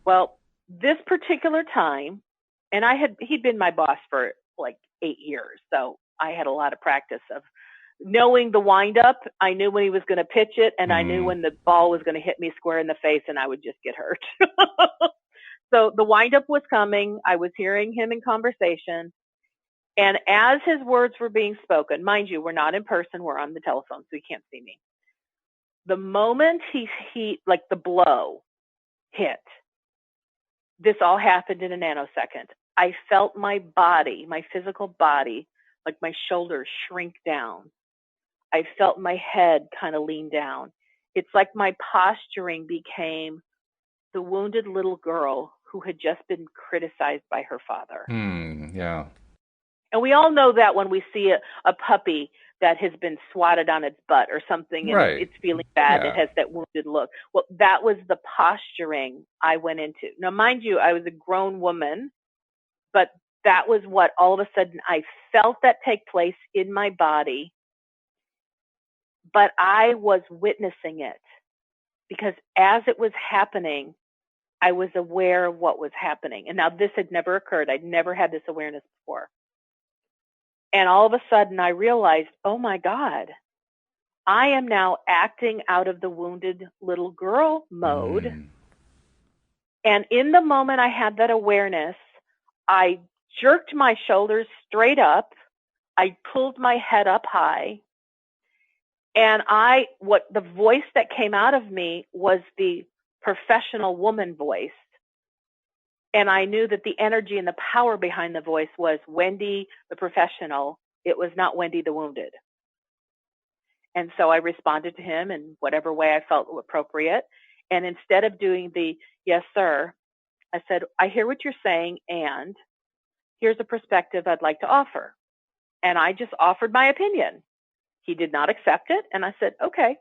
Well, this particular time, and he'd been my boss for like 8 years. So I had a lot of practice of knowing the wind up. I knew when he was going to pitch it, and I knew when the ball was going to hit me square in the face and I would just get hurt. So the wind up was coming. I was hearing him in conversation. And as his words were being spoken, mind you, we're not in person, we're on the telephone, so he can't see me. The moment he like the blow hit, this all happened in a nanosecond. I felt my body, my physical body, like my shoulders shrink down. I felt my head kind of lean down. It's like my posturing became the wounded little girl who had just been criticized by her father. Yeah. And we all know that when we see a puppy that has been swatted on its butt or something, and Right. it's feeling bad, Yeah. it has that wounded look. Well, that was the posturing I went into. Now, mind you, I was a grown woman, but that was what all of a sudden I felt that take place in my body, but I was witnessing it because as it was happening, I was aware of what was happening. And now this had never occurred. I'd never had this awareness before. And all of a sudden I realized, oh my God, I am now acting out of the wounded little girl mode. And in the moment I had that awareness, I jerked my shoulders straight up. I pulled my head up high. And the voice that came out of me was the professional woman voice. And I knew that the energy and the power behind the voice was Wendy, the professional. It was not Wendy, the wounded. And so I responded to him in whatever way I felt appropriate. And instead of doing the, yes, sir, I said, I hear what you're saying, and here's a perspective I'd like to offer. And I just offered my opinion. He did not accept it. And I said, okay.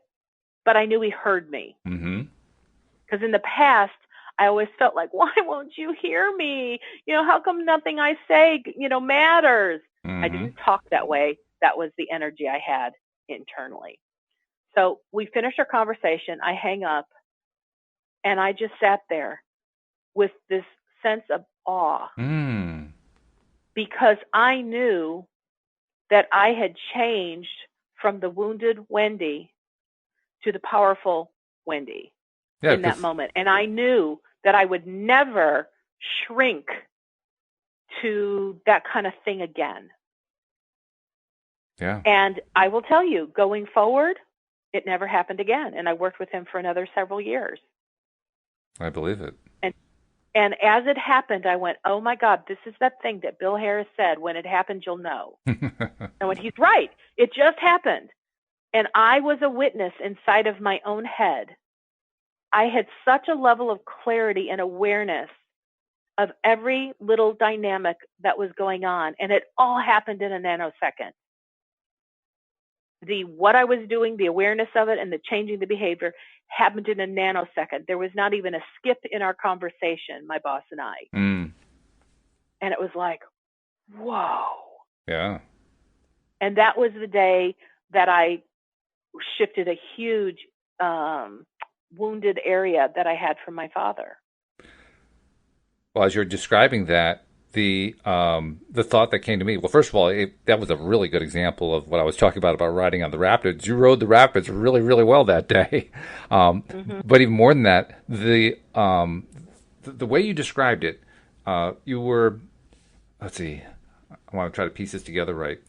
But I knew he heard me. Because in the past, I always felt like, why won't you hear me? How come nothing I say, matters? I didn't talk that way. that was the energy I had internally. So we finished our conversation. I hang up and I just sat there with this sense of awe because I knew that I had changed from the wounded Wendy to the powerful Wendy in that moment. And I knew that I would never shrink to that kind of thing again. Yeah. And I will tell you, going forward, it never happened again. And I worked with him for another several years. I believe it. And as it happened, I went, oh my God, this is that thing that Bill Harris said, when it happens, you'll know. And when he's right, it just happened. And I was a witness inside of my own head. I had such a level of clarity and awareness of every little dynamic that was going on. And it all happened in a nanosecond. What I was doing, the awareness of it and the changing the behavior happened in a nanosecond. There was not even a skip in our conversation, my boss and I. And it was like, whoa. Yeah. And that was the day that I shifted a huge wounded area that I had from my father. Well, as you're describing that, the thought that came to me, well, first of all, that was a really good example of what I was talking about riding on the rapids. You rode the rapids really, really well that day. But even more than that, the way you described it, you were, let's see, I want to try to piece this together right.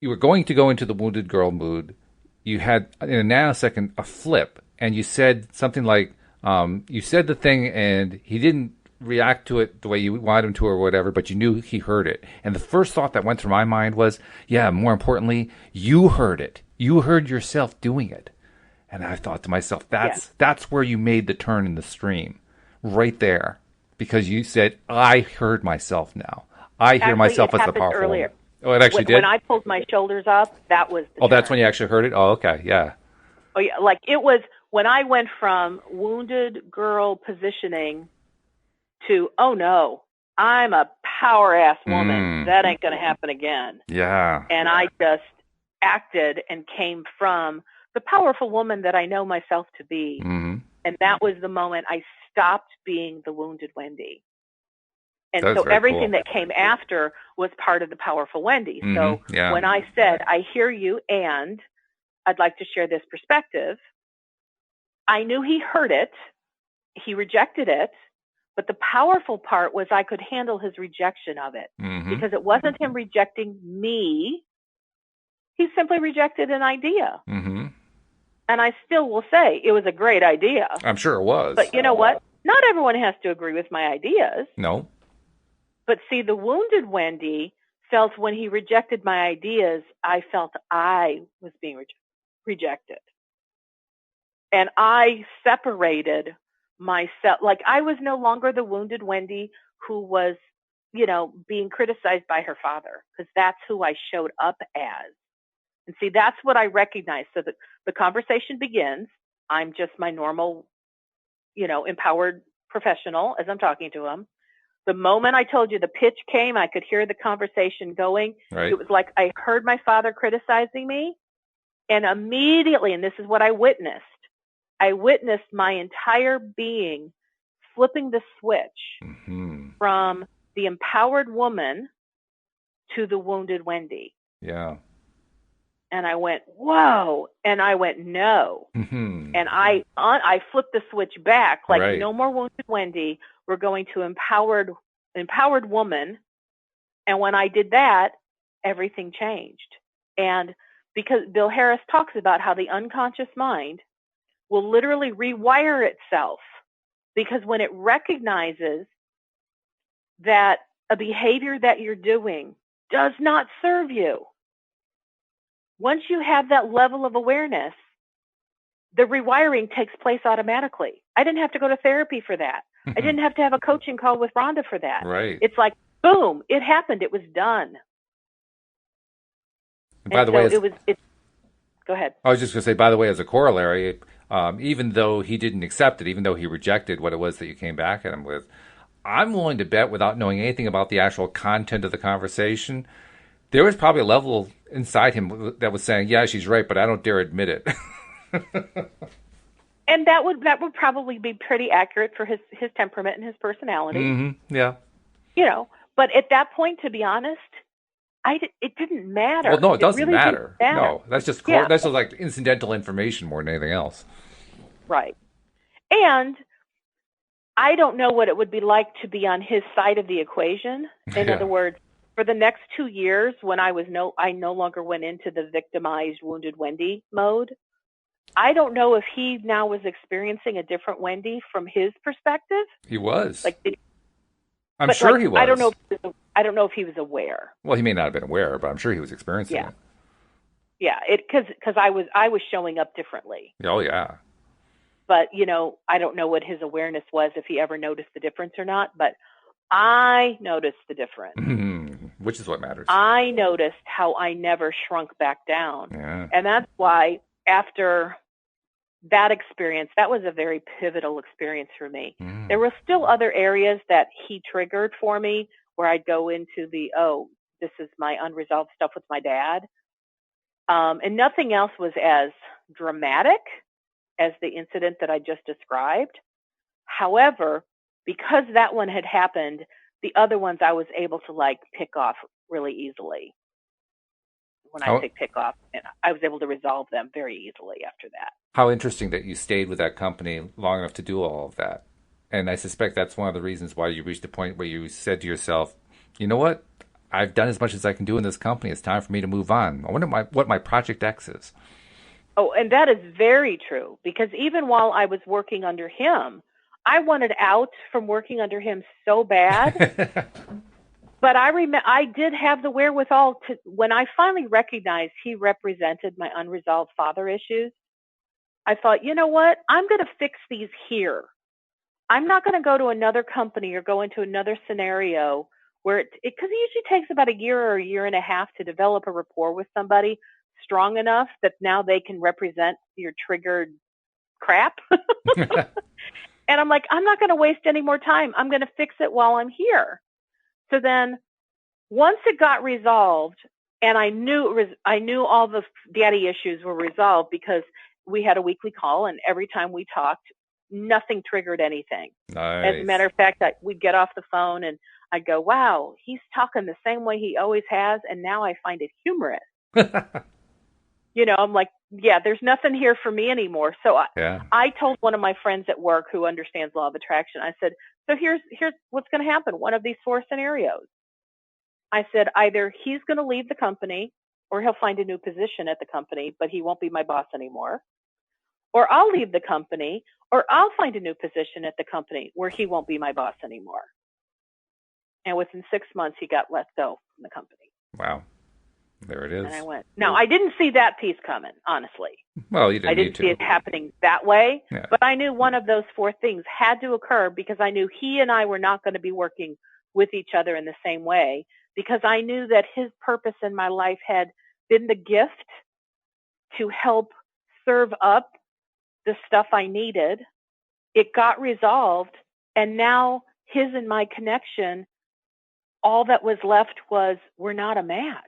You were going to go into the wounded girl mood. You had, in a nanosecond, a flip, and you said something like, you said the thing and he didn't react to it the way you wanted him to or whatever, but you knew he heard it. And the first thought that went through my mind was, yeah, more importantly, you heard it. You heard yourself doing it. And I thought to myself, that's where you made the turn in the stream, right there. Because you said, I heard myself now. I hear myself as the powerful earlier. Oh, it actually did? When I pulled my shoulders up, that was the turn. That's when you actually heard it? Oh, okay, yeah. Oh, yeah, like it was when I went from wounded girl positioning to, oh no, I'm a power ass woman. That ain't going to happen again. Yeah. And I just acted and came from the powerful woman that I know myself to be. And that was the moment I stopped being the wounded Wendy. And so everything that came after was part of the powerful Wendy. So when I said, I hear you and I'd like to share this perspective, I knew he heard it. He rejected it. But the powerful part was I could handle his rejection of it because it wasn't him rejecting me. He simply rejected an idea. And I still will say it was a great idea. I'm sure it was. But you know what? Not everyone has to agree with my ideas. No. But see, the wounded Wendy felt when he rejected my ideas, I felt I was being rejected. And I separated myself. Like I was no longer the wounded Wendy who was, being criticized by her father, because that's who I showed up as. And see, that's what I recognize. So the conversation begins. I'm just my normal, empowered professional as I'm talking to him. The moment I told you the pitch came, I could hear the conversation going. Right. It was like I heard my father criticizing me, and immediately, and this is what I witnessed my entire being flipping the switch from the empowered woman to the wounded Wendy. Yeah. And I went, whoa. And I went, no. And I flipped the switch back, like no more wounded Wendy. We're going to empowered woman. And when I did that, everything changed. And because Bill Harris talks about how the unconscious mind will literally rewire itself, because when it recognizes that a behavior that you're doing does not serve you, once you have that level of awareness, the rewiring takes place automatically. I didn't have to go to therapy for that. I didn't have to have a coaching call with Rhonda for that. Right. It's like, boom, it happened. It was done. By the way, go ahead. I was just going to say, by the way, as a corollary, even though he didn't accept it, even though he rejected what it was that you came back at him with, I'm willing to bet, without knowing anything about the actual content of the conversation, There was probably a level inside him that was saying, "Yeah, she's right, but I don't dare admit it." And that would probably be pretty accurate for his temperament and his personality. Mm-hmm. Yeah. You know, but at that point, to be honest, it didn't matter. Well, no, it doesn't really matter. Didn't matter. No, that's just that's just like incidental information more than anything else. Right. And I don't know what it would be like to be on his side of the equation. In other words, for the next 2 years, when I no longer went into the victimized, wounded Wendy mode. I don't know if he now was experiencing a different Wendy from his perspective. He was. Like, I'm sure he was. I don't know. I don't know if he was aware. Well, he may not have been aware, but I'm sure he was experiencing it. Yeah, because I was showing up differently. Oh yeah. But I don't know what his awareness was, if he ever noticed the difference or not. But I noticed the difference, which is what matters. I noticed how I never shrunk back down, and that's why after that experience, that was a very pivotal experience for me. There were still other areas that he triggered for me where I'd go into this is my unresolved stuff with my dad. And nothing else was as dramatic as the incident that I just described. However, because that one had happened, the other ones I was able to pick off really easily. When I say pick off, and I was able to resolve them very easily after that. How interesting that you stayed with that company long enough to do all of that. And I suspect that's one of the reasons why you reached the point where you said to yourself, you know what? I've done as much as I can do in this company. It's time for me to move on. I wonder what my Project X is. Oh, and that is very true, because even while I was working under him, I wanted out from working under him so bad. But I did have the wherewithal to, when I finally recognized he represented my unresolved father issues, I thought, you know what? I'm going to fix these here. I'm not going to go to another company or go into another scenario where because it usually takes about a year or a year and a half to develop a rapport with somebody strong enough that now they can represent your triggered crap. And I'm like, I'm not going to waste any more time. I'm going to fix it while I'm here. So then once it got resolved, and I knew all the daddy issues were resolved because we had a weekly call, and every time we talked, nothing triggered anything. Nice. As a matter of fact, we'd get off the phone and I'd go, wow, he's talking the same way he always has, and now I find it humorous. I'm like, yeah, there's nothing here for me anymore. So I told one of my friends at work who understands law of attraction, I said, so here's what's going to happen. One of these 4 scenarios. I said, either he's going to leave the company or he'll find a new position at the company, but he won't be my boss anymore. Or I'll leave the company, or I'll find a new position at the company where he won't be my boss anymore. And within 6 months, he got let go from the company. Wow. There it is. And I went, no, I didn't see that piece coming, honestly. Well, you didn't I didn't see it happening that way, but I knew one of those 4 things had to occur because I knew he and I were not going to be working with each other in the same way, because I knew that his purpose in my life had been the gift to help serve up the stuff I needed. It got resolved, and now his and my connection, all that was left was we're not a match.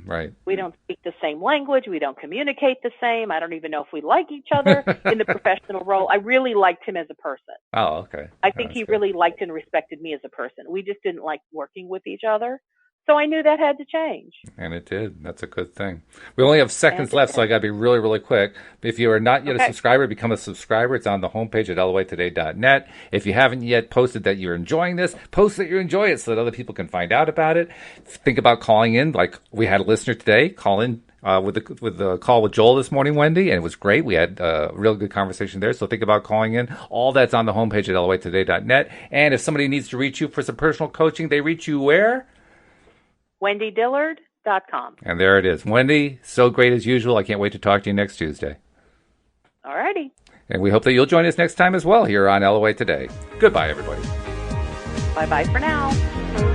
Right. We don't speak the same language. We don't communicate the same. I don't even know if we like each other in the professional role. I really liked him as a person. Oh, okay. I think he really liked and respected me as a person. We just didn't like working with each other. So I knew that had to change. And it did. That's a good thing. We only have seconds left, so I got to be really, really quick. If you are not yet a subscriber, become a subscriber. It's on the homepage at LOAtoday.net. If you haven't yet posted that you're enjoying this, post that you enjoy it so that other people can find out about it. Think about calling in. Like we had a listener today call in with the call with Joel this morning, Wendy, and it was great. We had a real good conversation there. So think about calling in. All that's on the homepage at LOAtoday.net. And if somebody needs to reach you for some personal coaching, they reach you where? WendyDillard.com. And there it is. Wendy, so great as usual. I can't wait to talk to you next Tuesday. All righty. And we hope that you'll join us next time as well here on LOA Today. Goodbye, everybody. Bye-bye for now.